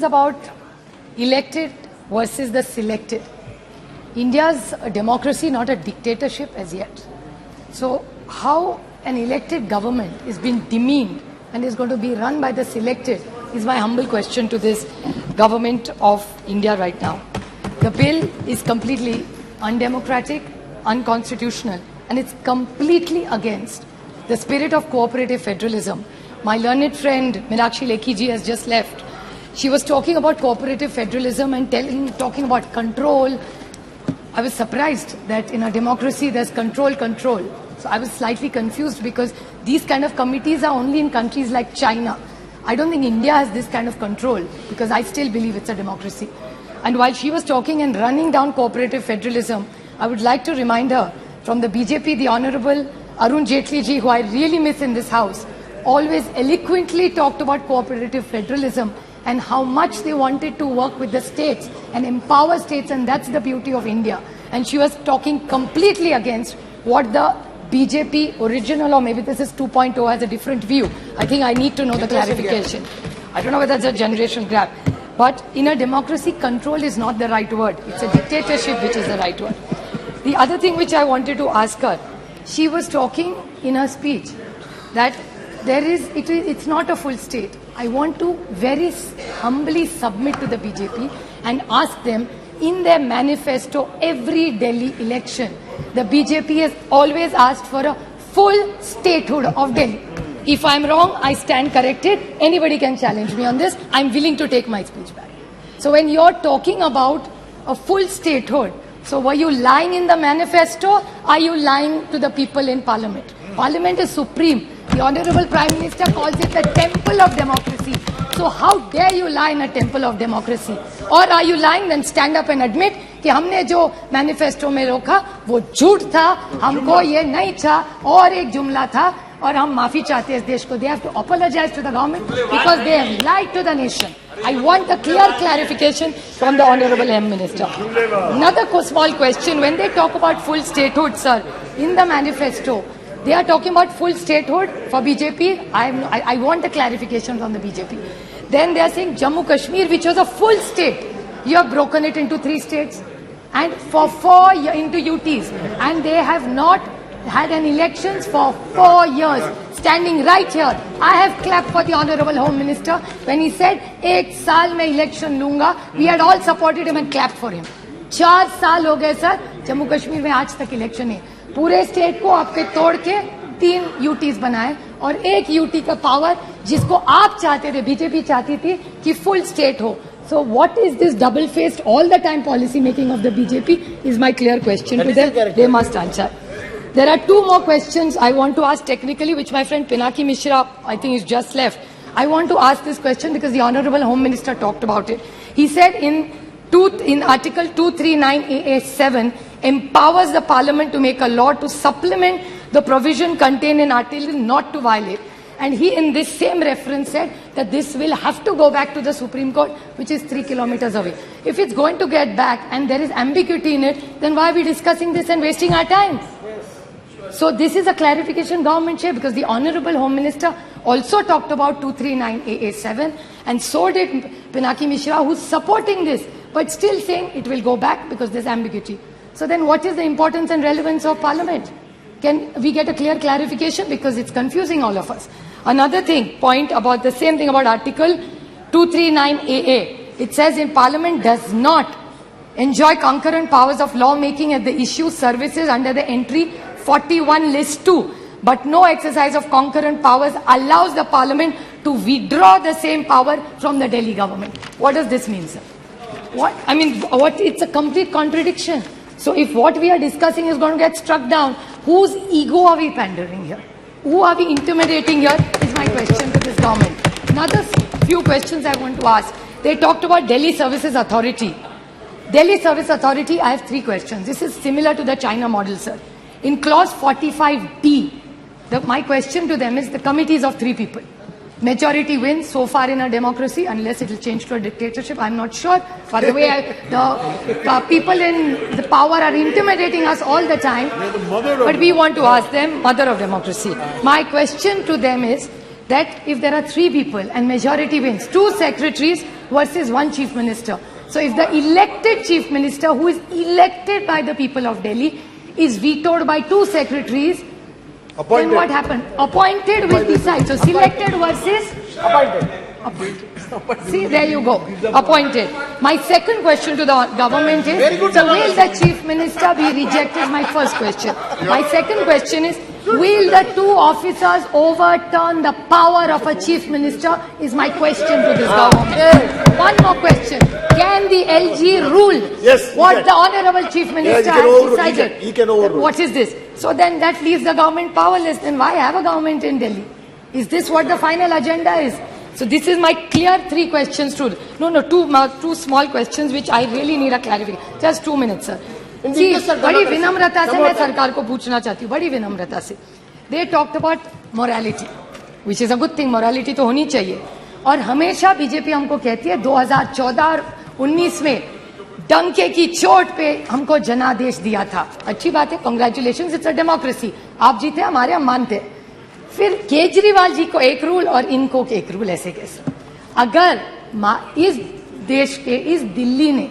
is about elected versus the selected. India's a democracy, not a dictatorship as yet. So how an elected government is being demeaned and is going to be run by the selected is my humble question to this government of India right now. The bill is completely undemocratic, unconstitutional, and it's completely against the spirit of cooperative federalism. My learned friend Meenakshi Lekhi ji has just left. She was talking about cooperative federalism and talking about control. I was surprised that in a democracy there's control. So I was slightly confused because these kind of committees are only in countries like China. I don't think India has this kind of control because I still believe it's a democracy. And while she was talking and running down cooperative federalism, I would like to remind her from the BJP, the Honorable Arun Jaitley ji, who I really miss in this house, always eloquently talked about cooperative federalism and how much they wanted to work with the states and empower states, and that's the beauty of India. And she was talking completely against what the BJP original, or maybe this is 2.0, has a different view. I think I need to know the clarification. I don't know whether it's a generation gap. But in a democracy, control is not the right word. It's a dictatorship which is the right word. The other thing which I wanted to ask her, she was talking in her speech that it's not a full state. I want to very humbly submit to the BJP and ask them, in their manifesto, every Delhi election, the BJP has always asked for a full statehood of Delhi. If I'm wrong, I stand corrected. Anybody can challenge me on this. I'm willing to take my speech back. So when you're talking about a full statehood, so were you lying in the manifesto? Are you lying to the people in Parliament? Parliament is supreme. The Honorable Prime Minister calls it the temple of democracy. So how dare you lie in a temple of democracy? Or are you lying? Then stand up and admit कि हमने जो manifesto में रोका वो झूठ था, हमको ये नहीं था, और एक जुमला था, और हम माफी चाहते हैं इस देश को. They have to apologize to the government because they have lied to the nation. I want a clear clarification from the Honorable M Minister. Another small question: when they talk about full statehood, sir, in the manifesto, they are talking about full statehood for BJP. I want a clarification from the BJP. Then they are saying Jammu Kashmir, which was a full state, you have broken it into 3 states and for 4 into UTs, and they have not had an elections for 4 years. Standing right here, I have clapped for the Honorable Home Minister when he said, "एक साल में election लूंगा." We had all supported him and clapped for him. 4 साल हो गए sir, Jammu Kashmir में आज तक इलेक्शन है. पूरे स्टेट को आपके तोड़ के 3 यूटीज बनाए और 1 यूटी का पावर जिसको आप चाहते थे, बीजेपी चाहती थी कि फुल स्टेट हो. So what is this double-faced all the time policy making of the BJP is my clear question to them. They must answer. There are 2 more questions I want to ask technically, which my friend Pinaki Mishra, I think, is just left. I want to ask this question because the Honorable Home Minister talked about it. He said in Article 239AA7 empowers the Parliament to make a law to supplement the provision contained in Article not to violate. And he, in this same reference, said that this will have to go back to the Supreme Court, which is 3 kilometers away. If it's going to get back and there is ambiguity in it, then why are we discussing this and wasting our time? So this is a clarification government share, because the Honorable Home Minister also talked about 239AA7, and so did Pinaki Mishra, who's supporting this, but still saying it will go back because there's ambiguity. So then what is the importance and relevance of Parliament? Can we get a clear clarification, because it's confusing all of us. Another point about the same thing about Article 239AA. It says in Parliament does not enjoy concurrent powers of law making at the issue services under the entry 41 list 2, but no exercise of concurrent powers allows the Parliament to withdraw the same power from the Delhi government. What does this mean, sir? It's a complete contradiction. So if what we are discussing is going to get struck down, whose ego are we pandering here? Who are we intimidating here is my question to this government. Another few questions I want to ask. They talked about Delhi Services Authority. Delhi Service Authority, I have 3 questions. This is similar to the China model, sir. In clause 45D, my question to them is the committees of 3 people. Majority wins so far in a democracy, unless it will change to a dictatorship. I'm not sure. By the way, the people in the power are intimidating us all the time. But we want to ask them, mother of democracy. My question to them is that if there are 3 people and majority wins, 2 secretaries versus one chief minister. So if the elected chief minister, who is elected by the people of Delhi, is vetoed by two secretaries, then what happened? Appointed will decide. So selected versus appointed. See, there you go. Appointed. My second question to the government is, so will the chief minister be rejected? My first question. My second question is, will the two officers overturn the power of a chief minister? Is my question to this government. One more question. Can the LG rule what the honorable chief minister has decided? He can overrule. What is this? So then that leaves the government powerless. Then why have a government in Delhi? Is this what the final agenda is? So this is my clear three questions to two small questions which I really need a clarification. Just 2 minutes, sir. See, बड़ी विनम्रता से मैं सरकार को पूछना चाहती हूँ, बड़ी विनम्रता से. They talked about morality, which is a good thing. Morality तो होनी चाहिए. और हमेशा बीजेपी हमको कहती है 2014 और 19 में डंके की चोट पे हमको जनादेश दिया था. अच्छी बात है, कांग्रेचुलेशंस, इट्स अ डेमोक्रेसी. आप जीते, हमारे हम मानते हैं. फिर केजरीवाल जी को एक रूल और इनको एक रूल, ऐसे कैसे? अगर इस देश के, इस दिल्ली ने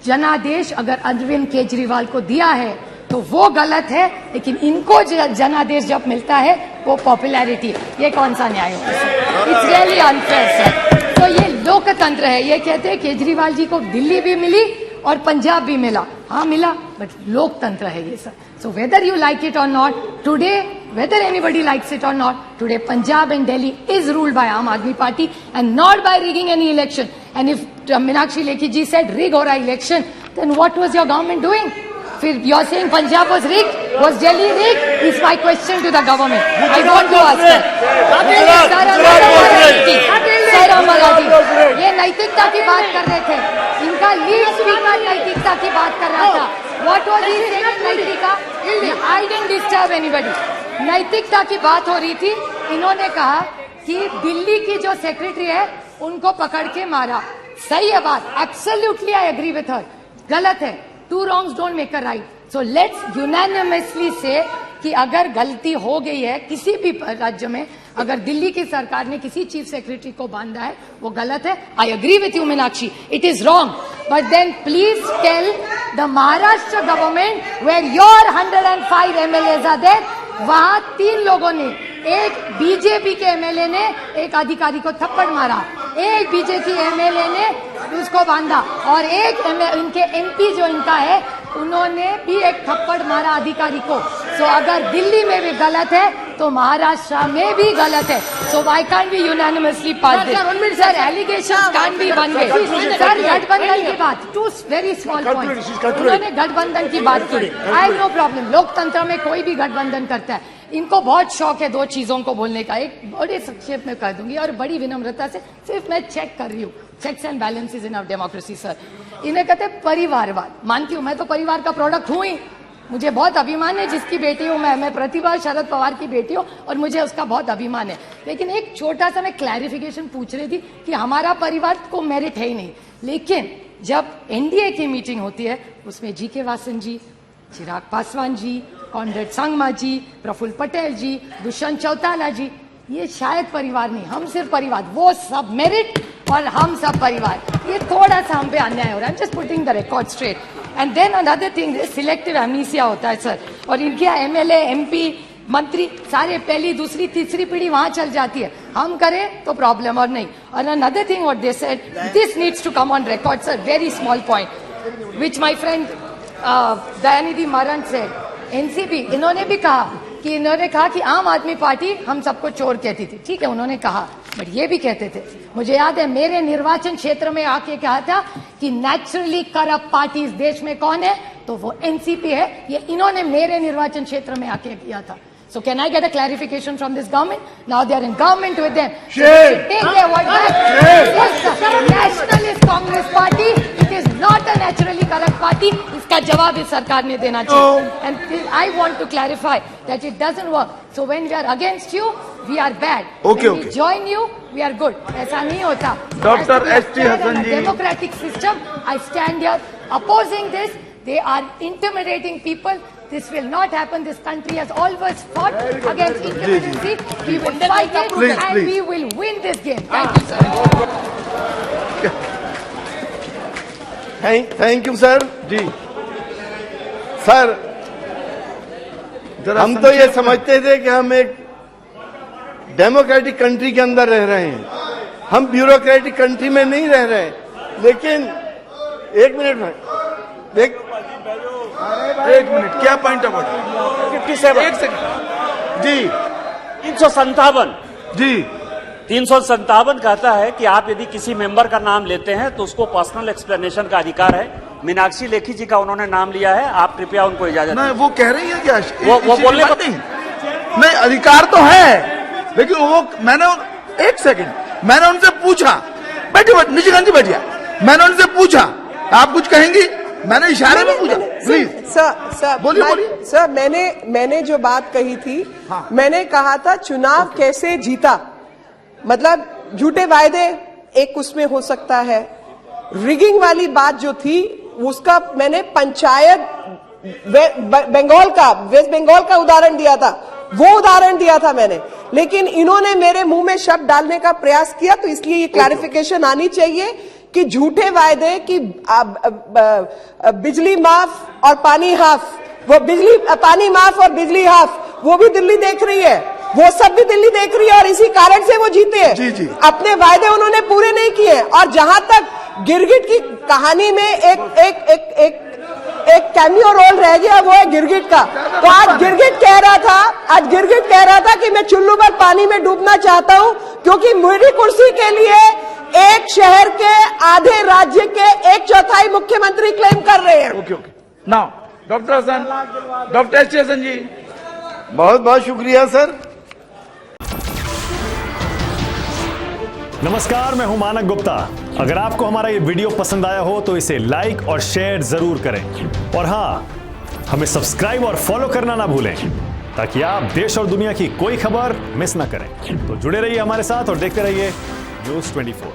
जनादेश अगर अरविंद केजरीवाल को दिया है तो वो गलत है, लेकिन इनको जनादेश जब मिलता है वो पॉपुलैरिटी है. ये कौन सा न्याय होगा? It's really unfair sir. तो ये लोकतंत्र है. ये कहते हैं केजरीवाल जी को दिल्ली भी मिली और पंजाब भी मिला. हाँ मिला, बट लोकतंत्र है ये sir. So whether you like it or not, today, whether anybody likes it or not, today Punjab and Delhi is ruled by Aam Aadmi Party and not by rigging any election. And if Meenakshi Lekhi ji said rig or election, then what was your government doing? You are saying Punjab was rigged? Was Delhi rigged? Is my question to the government. I want to ask that. ये नैतिकता की बात कर रहे थे. इनका lead speaker नैतिकता की बात कर रहा था. What was he saying? नैतिकता? I didn't disturb anybody. नैतिकता की बात हो रही थी. इन्होंने कहा कि दिल्ली की जो सेक्रेटरी है उनको पकड़ के मारा. सही है बात. Absolutely I agree with her. गलत है. Two wrongs don't make a right. So let's unanimously say कि अगर गलती हो गई है किसी भी राज्य में, अगर दिल्ली की सरकार ने किसी चीफ सेक्रेटरी को बांधा है, वो गलत है. I agree with you Meenakshi, it is wrong. But then please tell the Maharashtra government where your 105 MLAs are there, वहां 3 लोगों ने, एक बीजेपी के एमएलए ने एक अधिकारी को थप्पड़ मारा, एक बीजेपी एमएलए ने उसको बांधा, और एक इनके एमपी जो इनका है उन्होंने भी एक थप्पड़ मारा अधिकारी को. सो अगर दिल्ली में भी गलत है तो महाराष्ट्र में भी गलत है. So why can't be unanimously pass this? Sir allegation can't be one way. Sir गठबंधन की बात, 2 वेरी स्मॉल पॉइंट. उन्होंने गठबंधन की बात की. आई नो प्रॉब्लम, लोकतंत्र में कोई भी गठबंधन करता है. इनको बहुत शौक है 2 चीजों को बोलने का. एक बड़े संक्षेप में कह दूंगी और बड़ी विनम्रता से, सिर्फ मैं चेक कर रही हूँ. Checks and balances in our democracy sir. इन्हें कहते हैं परिवारवाद. मानती हूँ, मैं तो परिवार का प्रोडक्ट हूं ही. मुझे बहुत अभिमान है जिसकी बेटी हूं मैं प्रतिभा शरद पवार की बेटी हूं और मुझे उसका बहुत अभिमान है. लेकिन एक छोटा सा मैं क्लैरिफिकेशन पूछ रही थी कि हमारा परिवार को मेरिट है ही नहीं. लेकिन जब एनडीए की मीटिंग होती है उसमें जीके वासन जी, चिराग पासवान जी, कॉनरेड संगमा जी, प्रफुल्ल पटेल जी, दुष्यंत चौटाला जी, ये शायद परिवार नहीं, हम सिर्फ परिवार. वो सब मेरिट और हम सब परिवार. ये थोड़ा सा हम पे अन्याय हो रहा है. Just putting the record straight. And then another thing, selective amnesia होता है सर. और इनके एमएलए, एमपी, मंत्री सारे पहली, दूसरी, तीसरी पीढ़ी वहां चल जाती है. हम करें तो प्रॉब्लम और नहीं. और another thing what they said, this needs to come on record sir. Very small point which my friend Dayanidhi Maran say, NCP, इन्होंने भी कहा कि इन्होंने कहा कि आम आदमी पार्टी हम सबको चोर कहती थी. ठीक है, उन्होंने कहा, बट ये भी कहते थे, मुझे याद है मेरे निर्वाचन क्षेत्र में आके कहा था कि नेचुरली करप्ट पार्टी इस देश में कौन है, तो वो एनसीपी है. ये इन्होंने मेरे निर्वाचन क्षेत्र में आके किया था. So can I get a clarification from this government? Now they are in government with them. Take their word back. It's the Nationalist Congress Party. It is not a naturally corrupt party. इसका जवाब इस सरकार ने देना चाहिए. And I want to clarify that it doesn't work. So when we are against you, we are bad. Okay, when we join you, we are good. ऐसा नहीं होता. Dr. S.T. Hassan ji. Democratic system. I stand here opposing this. They are intimidating people. This will not happen. This country has always fought against intimidacy. We will fight it and we will win this game. Thank you, sir. Thank you sir. जी sir, जरा हम तो ये समझते थे कि हम एक डेमोक्रेटिक कंट्री के अंदर रह रहे हैं, हम ब्यूरोक्रेटिक कंट्री में नहीं रह रहे हैं। लेकिन एक मिनट में एक मिनट, क्या पॉइंट ऑफ ऑर्डर? 57 एक सेकंड। जी 357 जी 357 कहता है कि आप यदि किसी मेंबर का नाम लेते हैं तो उसको पर्सनल एक्सप्लेनेशन का अधिकार है। मीनाक्षी लेखी जी का उन्होंने नाम लिया है, आप कृपया उनको इजाजत नहीं, वो कह रही है क्या? वो बोलने बात को- नहीं, अधिकार तो है, लेकिन वो एक सेकंड, मैंने उनसे पूछा, बैठिए निशिकांत जी बैठिए, मैंने उनसे पूछा आप कुछ कहेंगी? मैंने इशारे में पूछा, प्लीज सर बोलिए। सर, मैंने जो बात कही थी, हाँ। मैंने कहा था चुनाव कैसे जीता, मतलब झूठे वायदे एक उसमें हो सकता है, रिगिंग वाली बात जो थी उसका मैंने पंचायत वेस्ट बंगाल का उदाहरण दिया था, वो उदाहरण दिया था मैंने। लेकिन इन्होंने मेरे मुंह में शब्द डालने का प्रयास किया, तो इसलिए ये क्लैरिफिकेशन आनी चाहिए कि झूठे वायदे कि बिजली माफ और पानी हाफ, वो पानी माफ और बिजली हाफ, वो भी दिल्ली देख रही है, वो सब भी दिल्ली देख रही है, और इसी कारण से वो जीते हैं। जी, जी। अपने वायदे उन्होंने पूरे नहीं किए। और जहां तक गिरगिट की कहानी में एक कैमियो रोल रह गया, वो है गिरगिट का। तो आज गिरगिट कह रहा था कि मैं चुल्लू पर पानी में डूबना चाहता हूं, क्योंकि मेरी कुर्सी के लिए एक शहर के आधे राज्य के 1/4 मुख्यमंत्री क्लेम कर रहे हैं। Okay now doctor Hasan, doctor S Hasan ji. बहुत बहुत शुक्रिया सर। नमस्कार, मैं हूं मानक गुप्ता। अगर आपको हमारा ये वीडियो पसंद आया हो तो इसे लाइक और शेयर जरूर करें, और हां, हमें सब्सक्राइब और फॉलो करना ना भूलें, ताकि आप देश और दुनिया की कोई खबर मिस ना करें। तो जुड़े रहिए हमारे साथ और देखते रहिए न्यूज़ 24।